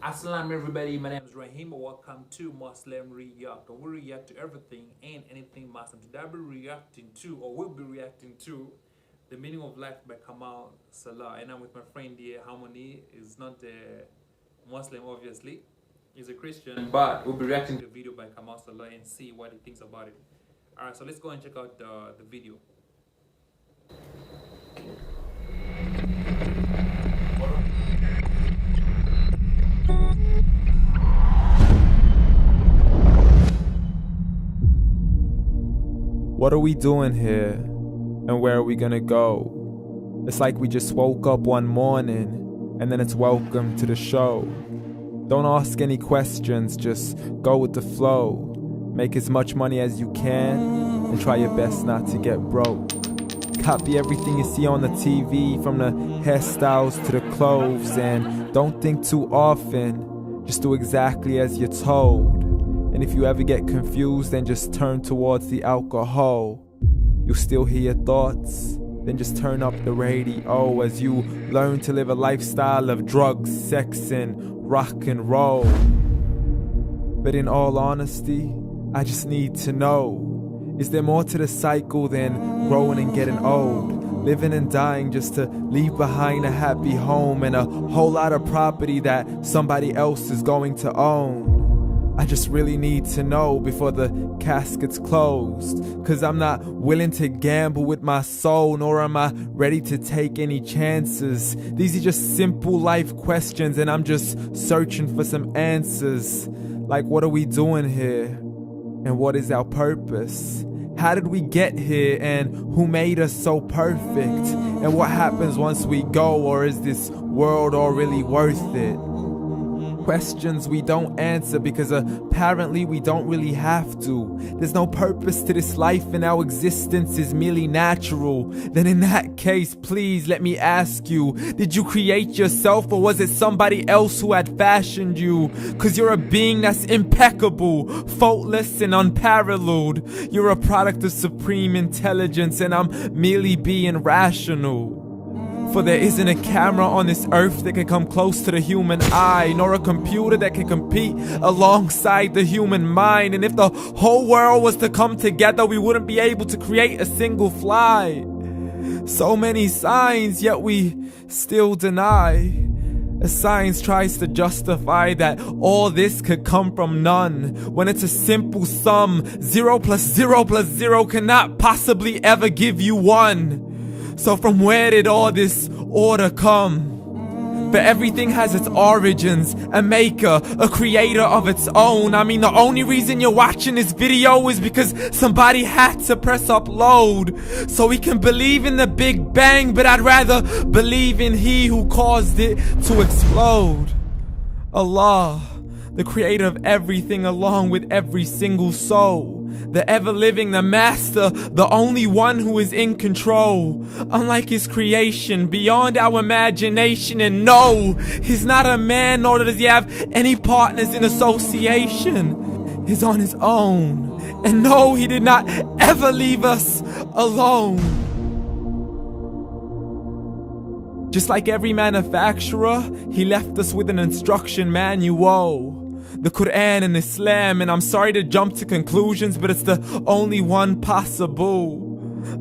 Assalamu everybody, my name is Rahim. Welcome to Muslim React. We react to everything and anything Muslim. Today I'll be reacting to, or will be reacting to, The Meaning of Life by Kamal Salah. And I'm with my friend here, Harmony. Is not a Muslim, obviously. He's a Christian, but we'll be reacting to the video by Kamal Salah and see what he thinks about it. Alright, so let's go and check out the video. What are we doing here? And where are we gonna go? It's like we just woke up one morning and then it's welcome to the show. Don't ask any questions, just go with the flow. Make as much money as you can and try your best not to get broke. Copy everything you see on the TV, from the hairstyles to the clothes, and don't think too often, just do exactly as you're told. And if you ever get confused, then just turn towards the alcohol. You'll still hear your thoughts, then just turn up the radio as you learn to live a lifestyle of drugs, sex, and rock and roll. But in all honesty, I just need to know, is there more to the cycle than growing and getting old? Living and dying just to leave behind a happy home and a whole lot of property that somebody else is going to own. I just really need to know before the casket's closed, 'cause I'm not willing to gamble with my soul, nor am I ready to take any chances. These are just simple life questions and I'm just searching for some answers. Like, what are we doing here? And what is our purpose? How did we get here, and who made us so perfect? And what happens once we go, or is this world all really worth it? Questions we don't answer because apparently we don't really have to. There's no purpose to this life and our existence is merely natural. Then in that case, please let me ask you, did you create yourself, or was it somebody else who had fashioned you? 'Cause you're a being that's impeccable, faultless and unparalleled. You're a product of supreme intelligence and I'm merely being rational. For there isn't a camera on this earth that can come close to the human eye, nor a computer that can compete alongside the human mind. And if the whole world was to come together, we wouldn't be able to create a single fly. So many signs, yet we still deny. As science tries to justify that all this could come from none, when it's a simple sum. 0 plus 0 plus 0 cannot possibly ever give you 1. So from where did all this order come? But everything has its origins, a maker, a creator of its own. I mean, the only reason you're watching this video is because somebody had to press upload. So we can believe in the Big Bang, but I'd rather believe in He who caused it to explode. Allah, the creator of everything along with every single soul. The ever-living, the master, the only one who is in control. Unlike his creation, beyond our imagination. And no, he's not a man, nor does he have any partners in association. He's on his own. And no, he did not ever leave us alone. Just like every manufacturer, he left us with an instruction manual. The Quran and Islam, and I'm sorry to jump to conclusions, but it's the only one possible.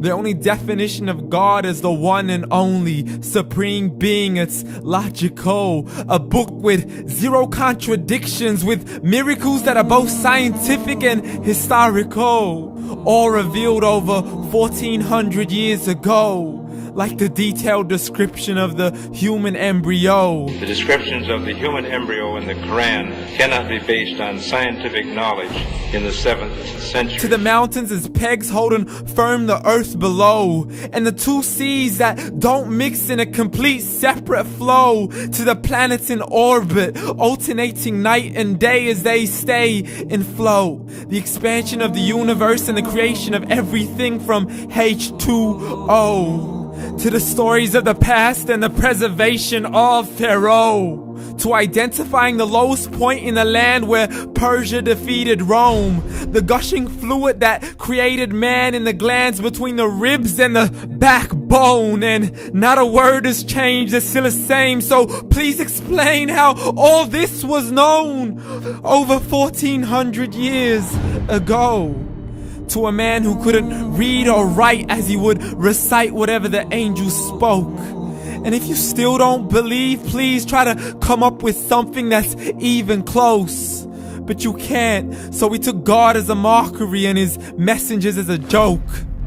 The only definition of God is the one and only supreme being. It's logical, a book with 0 contradictions, with miracles that are both scientific and historical, all revealed over 1400 years ago. Like the detailed description of the human embryo. The descriptions of the human embryo in the Quran cannot be based on scientific knowledge in the 7th century. To the mountains as pegs holding firm the earth below, and the 2 seas that don't mix in a complete separate flow. To the planets in orbit, alternating night and day as they stay in flow. The expansion of the universe and the creation of everything from H2O. to the stories of the past and the preservation of Pharaoh, to identifying the lowest point in the land where Persia defeated Rome, the gushing fluid that created man in the glands between the ribs and the backbone, and not a word has changed, it's still the same. So please explain how all this was known over 1400 years ago to a man who couldn't read or write as he would recite whatever the angels spoke. And if you still don't believe, please try to come up with something that's even close. But you can't, so we took God as a mockery and his messengers as a joke.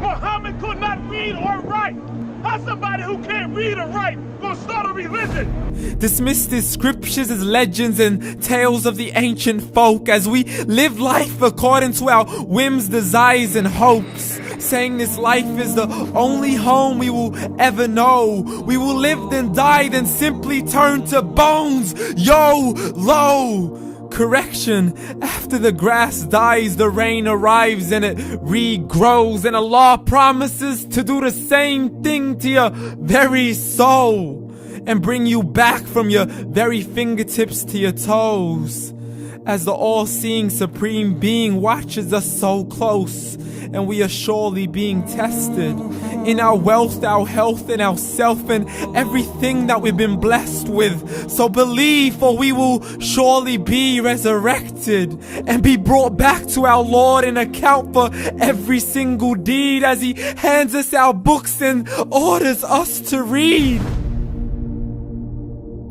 Muhammad could not read or write. How somebody who can't read or write gonna start a religion? Dismissed his scriptures as legends and tales of the ancient folk as we live life according to our whims, desires, and hopes, saying this life is the only home we will ever know. We will live then die, then simply turn to bones. YOLO! Correction, after the grass dies, the rain arrives and it regrows, and Allah promises to do the same thing to your very soul and bring you back from your very fingertips to your toes, as the all-seeing supreme being watches us so close, and we are surely being tested in our wealth, our health, and our self, and everything that we've been blessed with. So believe, for we will surely be resurrected and be brought back to our Lord and account for every single deed as he hands us our books and orders us to read.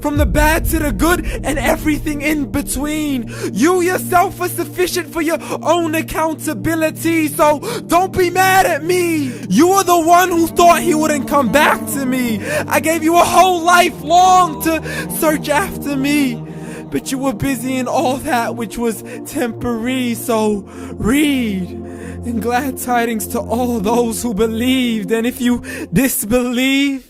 From the bad to the good and everything in between. You yourself are sufficient for your own accountability, so don't be mad at me. You are the one who thought he wouldn't come back to me. I gave you a whole life long to search after me, but you were busy in all that which was temporary. So read, and glad tidings to all those who believed. And if you disbelieve,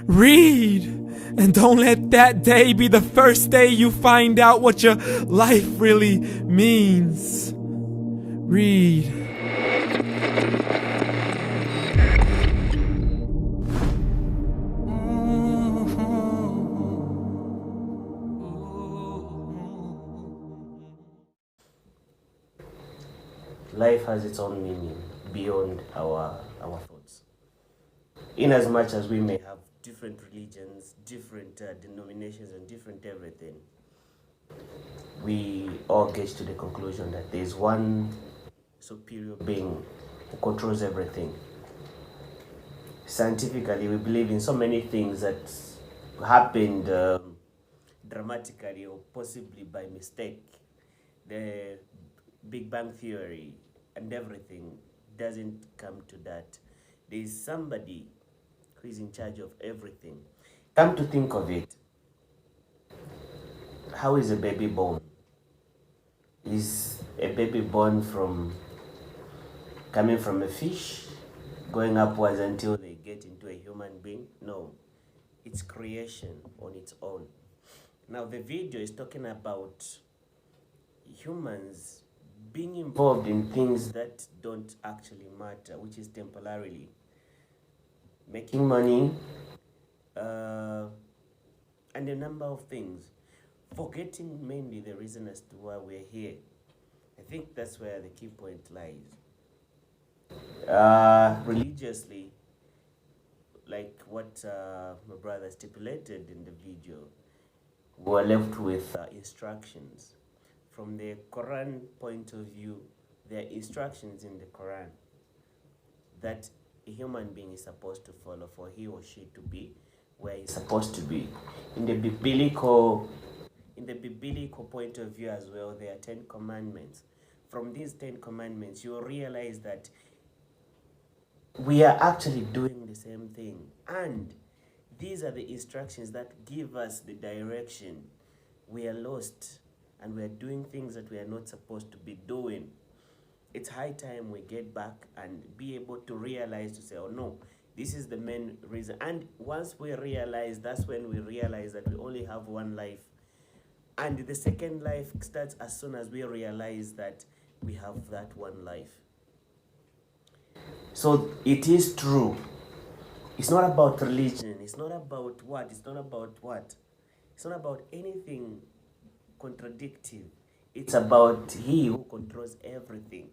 read. And don't let that day be the first day you find out what your life really means. Read. Life has its own meaning beyond our thoughts. In as much as we may have different religions, different denominations, and different everything, we all get to the conclusion that there is one superior being who controls everything. Scientifically, we believe in so many things that happened dramatically or possibly by mistake. The Big Bang Theory and everything doesn't come to that. There is somebody who is in charge of everything. Come to think of it, how is a baby born? Is a baby born coming from a fish, going upwards until they get into a human being? No, it's creation on its own. Now the video is talking about humans being involved in things that don't actually matter, which is temporarily. Making money, and a number of things, forgetting mainly the reason as to why we're here. I think that's where the key point lies. Religiously, like what my brother stipulated in the video, we're left with instructions. From the Quran point of view, there are instructions in the Quran that a human being is supposed to follow for he or she to be where he's supposed to be. In the biblical point of view as well, there are 10 commandments. From these 10 commandments, you will realize that we are actually doing the same thing. And these are the instructions that give us the direction. We are lost and we are doing things that we are not supposed to be doing. It's high time we get back and be able to realize, to say, oh no, this is the main reason. And once we realize, that's when we realize that we only have one life. And the second life starts as soon as we realize that we have that one life. So it is true It's not about religion. It's not about what. It's not about what. It's not about anything contradictive. It's about He who controls everything.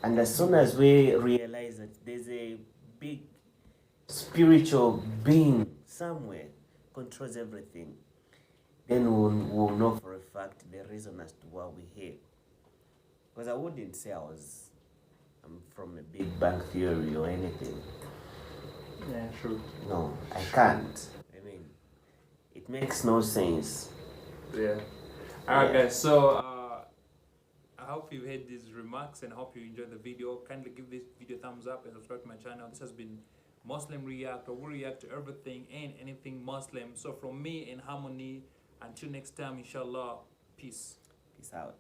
And as soon as we realize that there's a big spiritual being somewhere controls everything, then we'll know for a fact the reason as to why we're here. Because I wouldn't say I'm from a Big Bang Theory or anything. Yeah, true. No, I can't. I mean, it makes no sense. Yeah. Alright, guys. So I hope you heard these remarks and I hope you enjoyed the video. Kindly give this video a thumbs up and subscribe to my channel. This has been Muslim React, or we react to everything and anything Muslim. So from me and Harmony, until next time, inshallah, peace. Peace out.